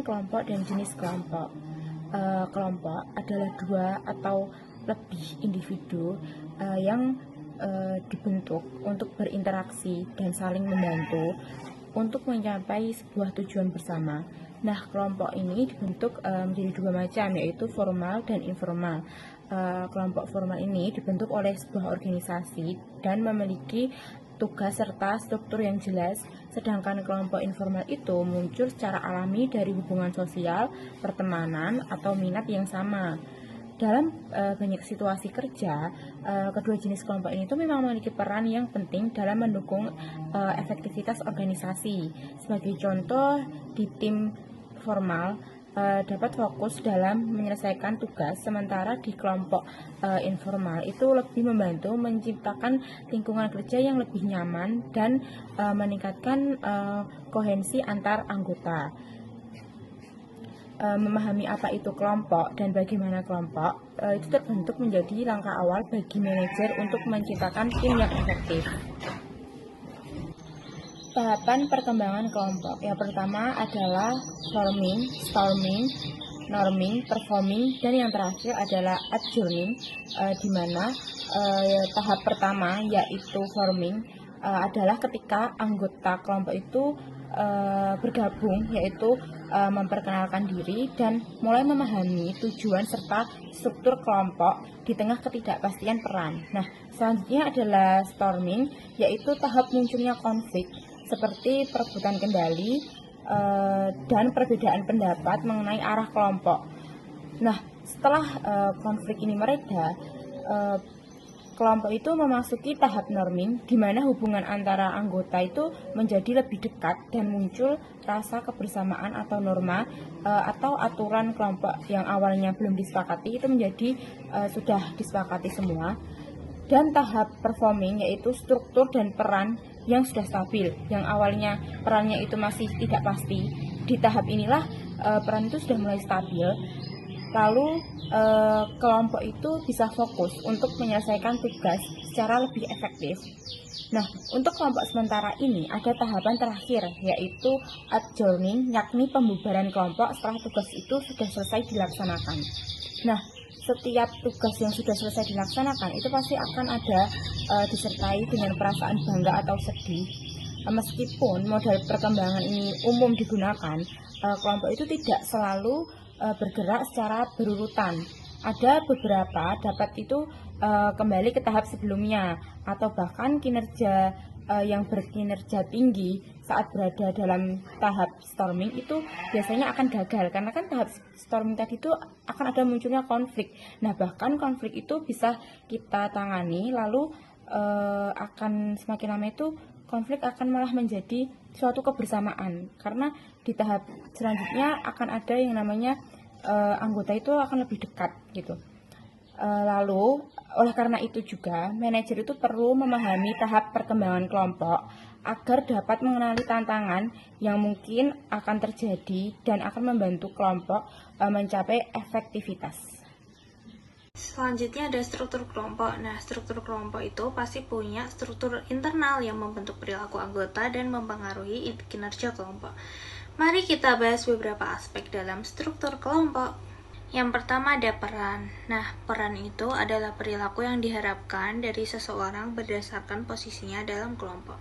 kelompok dan jenis kelompok. Kelompok adalah dua atau lebih individu yang dibentuk untuk berinteraksi dan saling membantu untuk mencapai sebuah tujuan bersama. Nah, kelompok ini dibentuk menjadi dua macam, yaitu formal dan informal. Kelompok formal ini dibentuk oleh sebuah organisasi dan memiliki tugas serta struktur yang jelas, sedangkan kelompok informal itu muncul secara alami dari hubungan sosial, pertemanan, atau minat yang sama. Dalam banyak situasi kerja, kedua jenis kelompok ini tuh memang memiliki peran yang penting dalam mendukung efektivitas organisasi. Sebagai contoh, di tim formal dapat fokus dalam menyelesaikan tugas, sementara di kelompok informal itu lebih membantu menciptakan lingkungan kerja yang lebih nyaman dan meningkatkan koherensi antar anggota. Memahami apa itu kelompok dan bagaimana kelompok itu terbentuk menjadi langkah awal bagi manajer untuk menciptakan tim yang efektif. Tahapan perkembangan kelompok yang pertama adalah forming, storming, norming, performing, dan yang terakhir adalah adjourning, di mana tahap pertama yaitu forming adalah ketika anggota kelompok itu bergabung, yaitu memperkenalkan diri dan mulai memahami tujuan serta struktur kelompok di tengah ketidakpastian peran. Nah, selanjutnya adalah storming, yaitu tahap munculnya konflik seperti perebutan kendali dan perbedaan pendapat mengenai arah kelompok. Nah, setelah konflik ini mereda, kelompok itu memasuki tahap norming, di mana hubungan antara anggota itu menjadi lebih dekat dan muncul rasa kebersamaan atau norma atau aturan kelompok yang awalnya belum disepakati itu menjadi sudah disepakati semua. Dan tahap performing, yaitu struktur dan peran yang sudah stabil, yang awalnya perannya itu masih tidak pasti. Di tahap inilah peran itu sudah mulai stabil, lalu kelompok itu bisa fokus untuk menyelesaikan tugas secara lebih efektif. Nah, untuk kelompok sementara ini ada tahapan terakhir, yaitu adjourning, yakni pembubaran kelompok setelah tugas itu sudah selesai dilaksanakan. Nah, setiap tugas yang sudah selesai dilaksanakan itu pasti akan ada disertai dengan perasaan bangga atau sedih. Meskipun model perkembangan ini umum digunakan, kelompok itu tidak selalu bergerak secara berurutan. Ada beberapa dapat itu kembali ke tahap sebelumnya, atau bahkan kinerja yang berkinerja tinggi saat berada dalam tahap storming itu biasanya akan gagal, karena kan tahap storming tadi itu akan ada munculnya konflik. Nah, bahkan konflik itu bisa kita tangani, lalu akan semakin lama itu konflik akan malah menjadi suatu kebersamaan, karena di tahap selanjutnya akan ada yang namanya anggota itu akan lebih dekat gitu. Lalu oleh karena itu juga manajer itu perlu memahami tahap perkembangan kelompok agar dapat mengenali tantangan yang mungkin akan terjadi dan akan membantu kelompok mencapai efektivitas. Selanjutnya ada struktur kelompok. Nah, struktur kelompok itu pasti punya struktur internal yang membentuk perilaku anggota dan mempengaruhi kinerja kelompok. Mari kita bahas beberapa aspek dalam struktur kelompok. Yang pertama ada peran. Nah, peran itu adalah perilaku yang diharapkan dari seseorang berdasarkan posisinya dalam kelompok.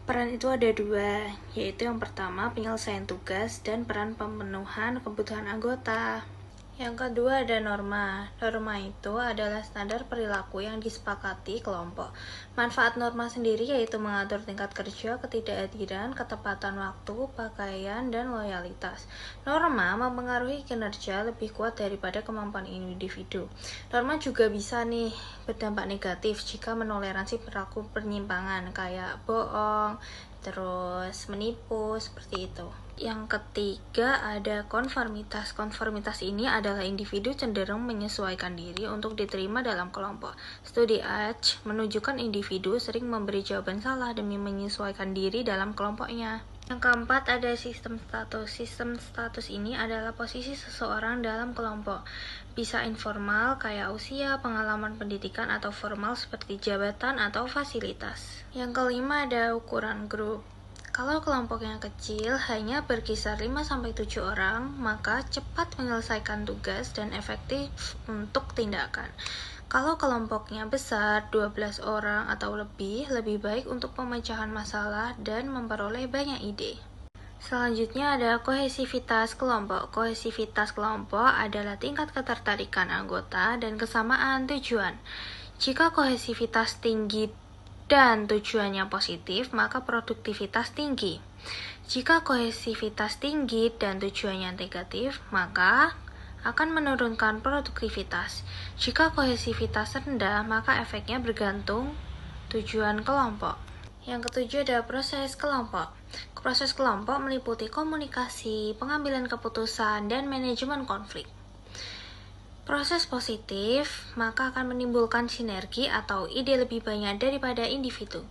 Peran itu ada dua, yaitu yang pertama penyelesaian tugas dan peran pemenuhan kebutuhan anggota. Yang kedua ada norma. Norma itu adalah standar perilaku yang disepakati kelompok. Manfaat norma sendiri yaitu mengatur tingkat kerja, ketidakhadiran, ketepatan waktu, pakaian, dan loyalitas. Norma mempengaruhi kinerja lebih kuat daripada kemampuan individu. Norma juga bisa berdampak negatif jika menoleransi perilaku penyimpangan kayak bohong, terus menipu, seperti itu. Yang ketiga ada konformitas. Konformitas ini adalah individu cenderung menyesuaikan diri untuk diterima dalam kelompok. Studi Asch menunjukkan individu sering memberi jawaban salah demi menyesuaikan diri dalam kelompoknya. Yang keempat ada sistem status. Sistem status ini adalah posisi seseorang dalam kelompok. Bisa informal kayak usia, pengalaman pendidikan, atau formal seperti jabatan atau fasilitas. Yang kelima ada ukuran grup. Kalau kelompoknya kecil, hanya berkisar 5-7 orang, maka cepat menyelesaikan tugas dan efektif untuk tindakan. Kalau kelompoknya besar, 12 orang atau lebih baik untuk pemecahan masalah dan memperoleh banyak ide. Selanjutnya ada kohesivitas kelompok. Kohesivitas kelompok adalah tingkat ketertarikan anggota dan kesamaan tujuan. Jika kohesivitas tinggi dan tujuannya positif, maka produktivitas tinggi. Jika kohesivitas tinggi dan tujuannya negatif, maka akan menurunkan produktivitas. Jika kohesivitas rendah, maka efeknya bergantung tujuan kelompok. Yang ketujuh adalah proses kelompok. Proses kelompok meliputi komunikasi, pengambilan keputusan, dan manajemen konflik. Proses positif maka akan menimbulkan sinergi atau ide lebih banyak daripada individu.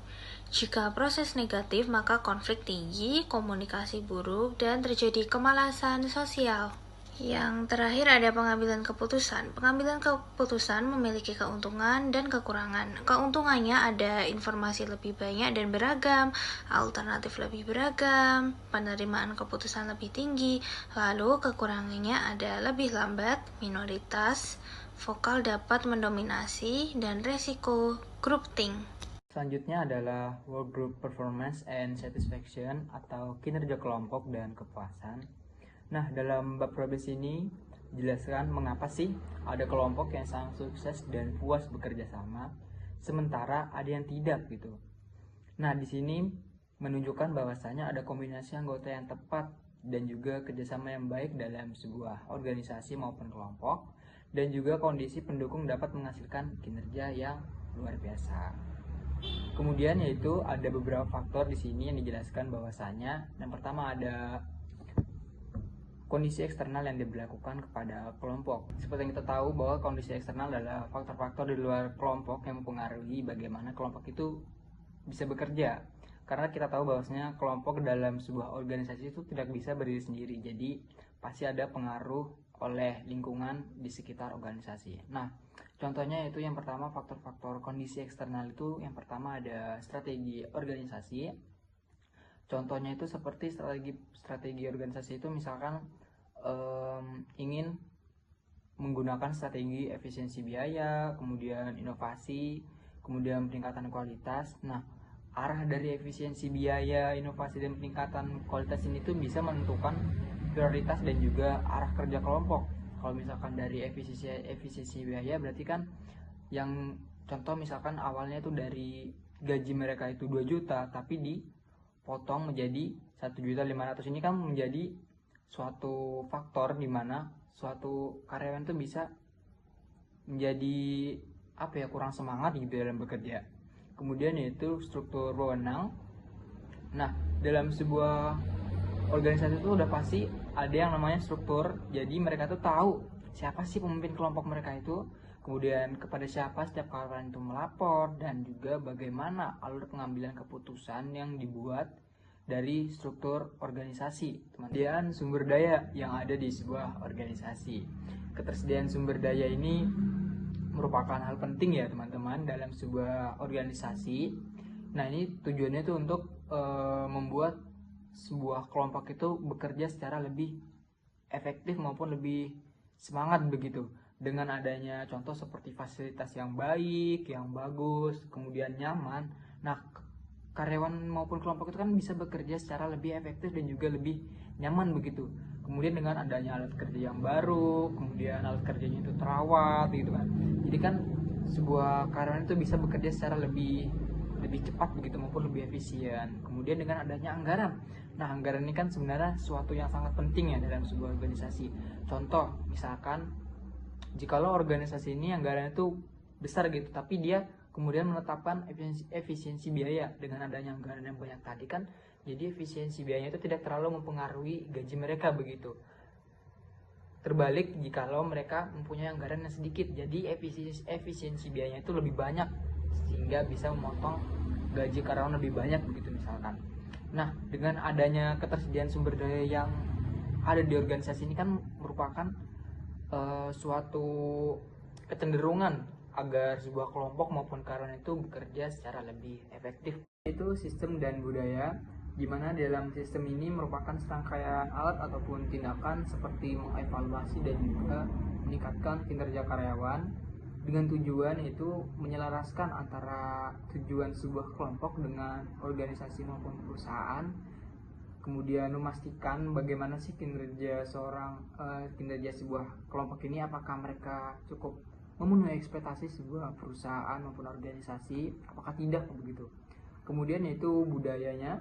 Jika proses negatif maka konflik tinggi, komunikasi buruk, dan terjadi kemalasan sosial. Yang terakhir ada pengambilan keputusan. Pengambilan keputusan memiliki keuntungan dan kekurangan. Keuntungannya ada informasi lebih banyak dan beragam, alternatif lebih beragam, penerimaan keputusan lebih tinggi, lalu kekurangannya ada lebih lambat, minoritas, vokal dapat mendominasi, dan resiko groupthink. Selanjutnya adalah work group performance and satisfaction atau kinerja kelompok dan kepuasan. Nah, dalam bab probes ini jelaskan mengapa sih ada kelompok yang sangat sukses dan puas bekerja sama, sementara ada yang tidak gitu. Nah, di sini menunjukkan bahwasanya ada kombinasi anggota yang tepat dan juga kerjasama yang baik dalam sebuah organisasi maupun kelompok, dan juga kondisi pendukung dapat menghasilkan kinerja yang luar biasa. Kemudian yaitu ada beberapa faktor di sini yang dijelaskan bahwasanya yang pertama ada kondisi eksternal yang diberlakukan kepada kelompok. Seperti yang kita tahu bahwa kondisi eksternal adalah faktor-faktor di luar kelompok yang mempengaruhi bagaimana kelompok itu bisa bekerja. Karena kita tahu bahwasanya kelompok dalam sebuah organisasi itu tidak bisa berdiri sendiri. Jadi pasti ada pengaruh oleh lingkungan di sekitar organisasi. Nah, contohnya itu yang pertama faktor-faktor kondisi eksternal itu yang pertama ada strategi organisasi. Contohnya itu seperti strategi organisasi itu misalkan ingin menggunakan strategi efisiensi biaya, kemudian inovasi, kemudian peningkatan kualitas. Nah, arah dari efisiensi biaya, inovasi, dan peningkatan kualitas ini tuh bisa menentukan prioritas dan juga arah kerja kelompok. Kalau misalkan dari efisiensi biaya berarti kan yang contoh misalkan awalnya itu dari gaji mereka itu 2 juta tapi dipotong menjadi 1.500.000, ini kan menjadi suatu faktor di mana suatu karyawan itu bisa menjadi kurang semangat gitu dalam bekerja. Kemudian yaitu struktur wewenang. Nah, dalam sebuah organisasi itu udah pasti ada yang namanya struktur. Jadi mereka tuh tahu siapa sih pemimpin kelompok mereka itu, kemudian kepada siapa setiap karyawan itu melapor, dan juga bagaimana alur pengambilan keputusan yang dibuat dari struktur organisasi. Kemudian sumber daya yang ada di sebuah organisasi. Ketersediaan sumber daya ini merupakan hal penting ya teman-teman dalam sebuah organisasi. Nah, ini tujuannya itu untuk membuat sebuah kelompok itu bekerja secara lebih efektif maupun lebih semangat begitu. Dengan adanya contoh seperti fasilitas yang baik, yang bagus, kemudian nyaman. Nah, karyawan maupun kelompok itu kan bisa bekerja secara lebih efektif dan juga lebih nyaman begitu. Kemudian dengan adanya alat kerja yang baru, kemudian alat kerjanya itu terawat gitu kan. Jadi kan sebuah karyawan itu bisa bekerja secara lebih cepat begitu maupun lebih efisien. Kemudian dengan adanya anggaran. Nah, anggaran ini kan sebenarnya suatu yang sangat penting ya dalam sebuah organisasi. Contoh, misalkan jikalau organisasi ini anggarannya itu besar gitu, tapi dia kemudian menetapkan efisiensi biaya dengan adanya anggaran yang banyak tadi kan, jadi efisiensi biayanya itu tidak terlalu mempengaruhi gaji mereka begitu. Terbalik jikalau mereka mempunyai anggaran yang sedikit, jadi efisiensi biayanya itu lebih banyak sehingga bisa memotong gaji karyawan lebih banyak begitu misalkan. Nah, dengan adanya ketersediaan sumber daya yang ada di organisasi ini kan merupakan suatu kecenderungan agar sebuah kelompok maupun karyawan itu bekerja secara lebih efektif. Itu sistem dan budaya. di mana dalam sistem ini merupakan serangkaian alat ataupun tindakan seperti mengevaluasi dan juga meningkatkan kinerja karyawan dengan tujuan yaitu menyelaraskan antara tujuan sebuah kelompok dengan organisasi maupun perusahaan, kemudian memastikan bagaimana sih kinerja sebuah kelompok ini, apakah mereka cukup memenuhi ekspektasi sebuah perusahaan maupun organisasi, apakah tidak begitu. Kemudian yaitu budayanya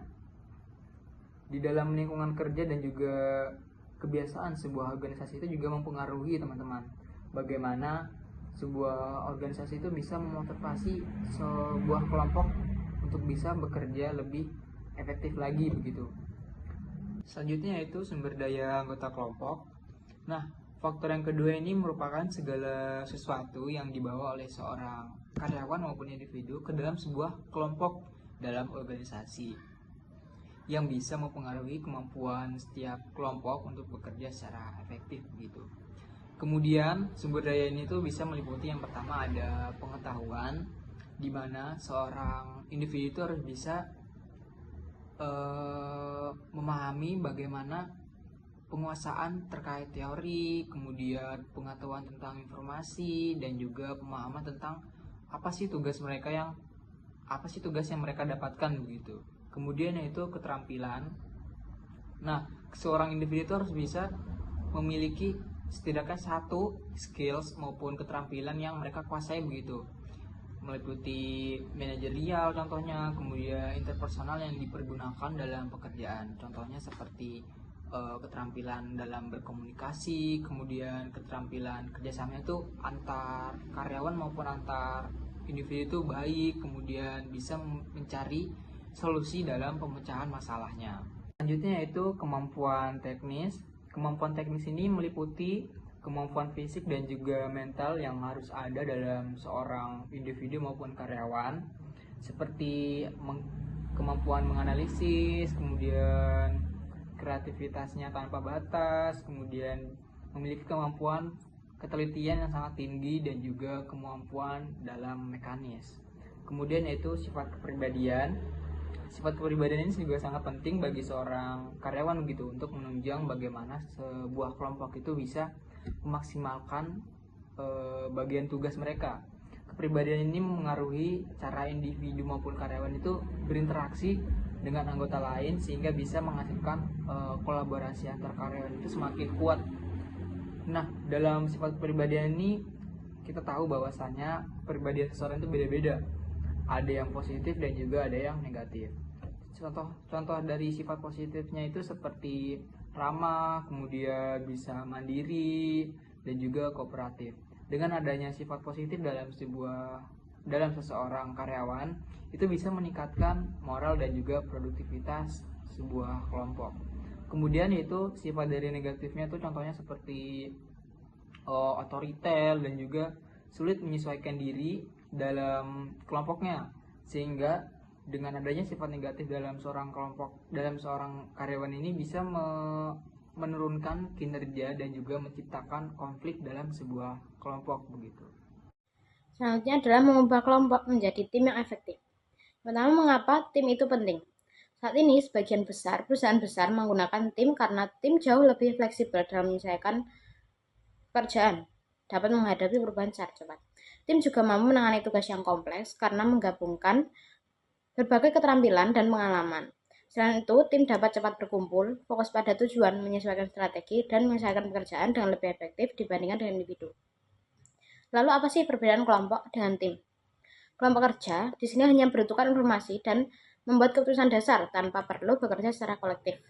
di dalam lingkungan kerja dan juga kebiasaan sebuah organisasi itu juga mempengaruhi teman-teman bagaimana sebuah organisasi itu bisa memotivasi sebuah kelompok untuk bisa bekerja lebih efektif lagi begitu. Selanjutnya yaitu sumber daya anggota kelompok. Nah, faktor yang kedua ini merupakan segala sesuatu yang dibawa oleh seorang karyawan maupun individu ke dalam sebuah kelompok dalam organisasi yang bisa mempengaruhi kemampuan setiap kelompok untuk bekerja secara efektif begitu. Kemudian sumber daya ini tuh bisa meliputi yang pertama ada pengetahuan, di mana seorang individu itu harus bisa memahami bagaimana penguasaan terkait teori, kemudian pengetahuan tentang informasi dan juga pemahaman tentang apa sih tugas yang mereka dapatkan begitu. Kemudian yaitu keterampilan. Nah, seorang individu itu harus bisa memiliki setidaknya satu skills maupun keterampilan yang mereka kuasai begitu, meliputi manajerial contohnya, kemudian interpersonal yang dipergunakan dalam pekerjaan, contohnya seperti keterampilan dalam berkomunikasi, kemudian keterampilan kerjasamanya itu antar karyawan maupun antar individu itu baik, kemudian bisa mencari solusi dalam pemecahan masalahnya. Selanjutnya yaitu kemampuan teknis. Kemampuan teknis ini meliputi kemampuan fisik dan juga mental yang harus ada dalam seorang individu maupun karyawan, seperti kemampuan menganalisis, kemudian kreativitasnya tanpa batas, kemudian memiliki kemampuan ketelitian yang sangat tinggi dan juga kemampuan dalam mekanis. Kemudian yaitu sifat kepribadian. Sifat kepribadian ini juga sangat penting bagi seorang karyawan begitu untuk menunjang bagaimana sebuah kelompok itu bisa memaksimalkan bagian tugas mereka. Kepribadian ini mengaruhi cara individu maupun karyawan itu berinteraksi dengan anggota lain sehingga bisa menghasilkan kolaborasi antar karyawan itu semakin kuat. Nah, dalam sifat kepribadian ini kita tahu bahwasanya kepribadian seseorang itu beda-beda. Ada yang positif dan juga ada yang negatif. Contoh dari sifat positifnya itu seperti ramah, kemudian bisa mandiri dan juga kooperatif. Dengan adanya sifat positif dalam seseorang karyawan, itu bisa meningkatkan moral dan juga produktivitas sebuah kelompok. Kemudian yaitu sifat dari negatifnya itu contohnya seperti otoriter dan juga sulit menyesuaikan diri dalam kelompoknya, sehingga dengan adanya sifat negatif dalam seorang karyawan ini bisa menurunkan kinerja dan juga menciptakan konflik dalam sebuah kelompok begitu. Selanjutnya adalah mengubah kelompok menjadi tim yang efektif. Pertama, mengapa tim itu penting? Saat ini sebagian besar perusahaan besar menggunakan tim karena tim jauh lebih fleksibel dalam menyelesaikan pekerjaan, dapat menghadapi perubahan secara cepat. Tim juga mampu menangani tugas yang kompleks karena menggabungkan berbagai keterampilan dan pengalaman. Selain itu, tim dapat cepat berkumpul, fokus pada tujuan, menyesuaikan strategi, dan menyelesaikan pekerjaan dengan lebih efektif dibandingkan dengan individu. Lalu apa sih perbedaan kelompok dengan tim? Kelompok kerja di sini hanya bertukar informasi dan membuat keputusan dasar tanpa perlu bekerja secara kolektif.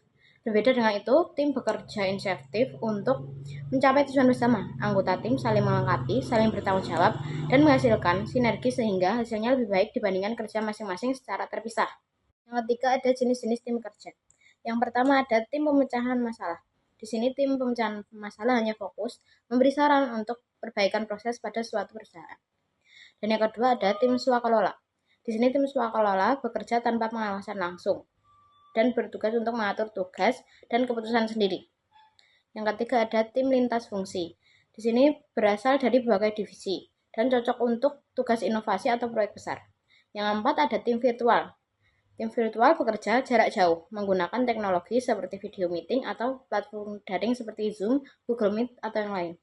Berbeda dengan itu, tim bekerja inisiatif untuk mencapai tujuan bersama. Anggota tim saling melengkapi, saling bertanggung jawab, dan menghasilkan sinergi sehingga hasilnya lebih baik dibandingkan kerja masing-masing secara terpisah. Yang ketiga, ada jenis-jenis tim kerja. Yang pertama ada tim pemecahan masalah. Di sini tim pemecahan masalah hanya fokus memberi saran untuk perbaikan proses pada suatu perusahaan. Dan yang kedua ada tim swakelola. Di sini tim swakelola bekerja tanpa pengawasan langsung dan bertugas untuk mengatur tugas dan keputusan sendiri. Yang ketiga ada tim lintas fungsi. Di sini berasal dari berbagai divisi dan cocok untuk tugas inovasi atau proyek besar. Yang keempat ada tim virtual. Tim virtual bekerja jarak jauh menggunakan teknologi seperti video meeting atau platform daring seperti Zoom, Google Meet, atau yang lain.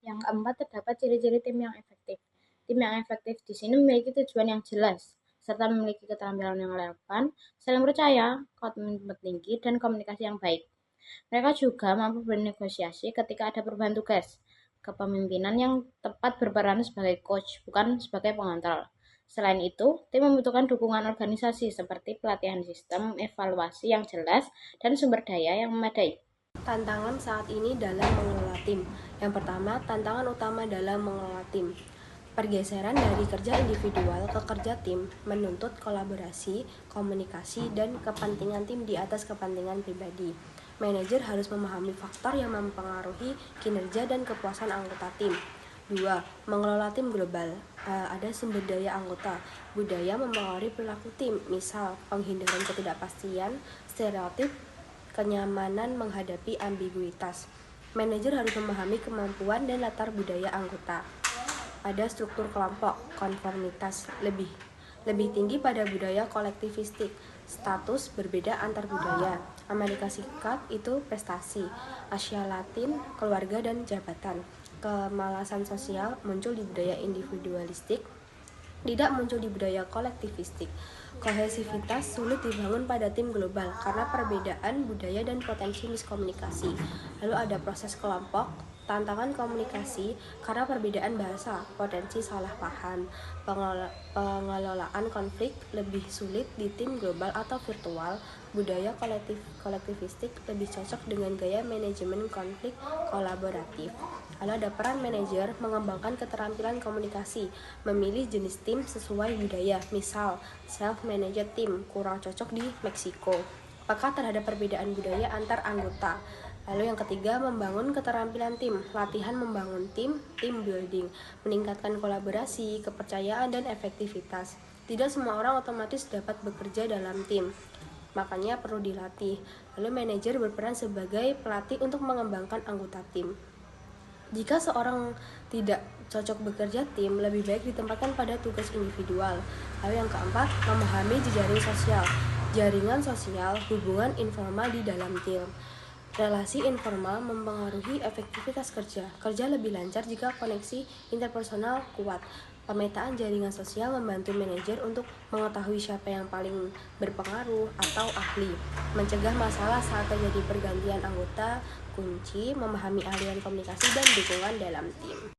Yang keempat, terdapat ciri-ciri tim yang efektif. Tim yang efektif di sini memiliki tujuan yang jelas, serta memiliki keterampilan yang relevan, saling percaya, komitmen tinggi, dan komunikasi yang baik. Mereka juga mampu bernegosiasi ketika ada perubahan tugas. Kepemimpinan yang tepat berperan sebagai coach, bukan sebagai pengontrol. Selain itu, tim membutuhkan dukungan organisasi seperti pelatihan sistem, evaluasi yang jelas, dan sumber daya yang memadai. Tantangan saat ini dalam mengelola tim. Yang pertama, tantangan utama dalam mengelola tim. Pergeseran dari kerja individual ke kerja tim menuntut kolaborasi, komunikasi, dan kepentingan tim di atas kepentingan pribadi. Manajer harus memahami faktor yang mempengaruhi kinerja dan kepuasan anggota tim. 2. Mengelola tim global. Ada sumber daya anggota. Budaya mempengaruhi perilaku tim, misal penghindaran ketidakpastian, stereotip, kenyamanan menghadapi ambiguitas. Manajer harus memahami kemampuan dan latar budaya anggota. Ada struktur kelompok, konformitas lebih tinggi pada budaya kolektivistik, status berbeda antar budaya. Amerika Serikat itu prestasi, Asia Latin, keluarga dan jabatan. Kemalasan sosial muncul di budaya individualistik, tidak muncul di budaya kolektivistik. Kohesivitas sulit dibangun pada tim global karena perbedaan budaya dan potensi miskomunikasi. Lalu ada proses kelompok, tantangan komunikasi karena perbedaan bahasa, potensi salah paham. Pengelolaan konflik lebih sulit di tim global atau virtual. Budaya kolektivistik lebih cocok dengan gaya manajemen konflik kolaboratif. Lalu ada peran manajer mengembangkan keterampilan komunikasi, memilih jenis tim sesuai budaya, misal self-managed team kurang cocok di Meksiko, peka terhadap perbedaan budaya antar anggota. Lalu yang ketiga, membangun keterampilan tim, latihan membangun tim, team building, meningkatkan kolaborasi, kepercayaan, dan efektivitas. Tidak semua orang otomatis dapat bekerja dalam tim, makanya perlu dilatih. Lalu manajer berperan sebagai pelatih untuk mengembangkan anggota tim. Jika seorang tidak cocok bekerja tim, lebih baik ditempatkan pada tugas individual. Lalu yang keempat, memahami jejaring sosial. Jaringan sosial, hubungan informal di dalam tim. Relasi informal mempengaruhi efektivitas kerja. Kerja lebih lancar jika koneksi interpersonal kuat. Pemetaan jaringan sosial membantu manajer untuk mengetahui siapa yang paling berpengaruh atau ahli. Mencegah masalah saat terjadi pergantian anggota. Kunci memahami aliran komunikasi dan dukungan dalam tim.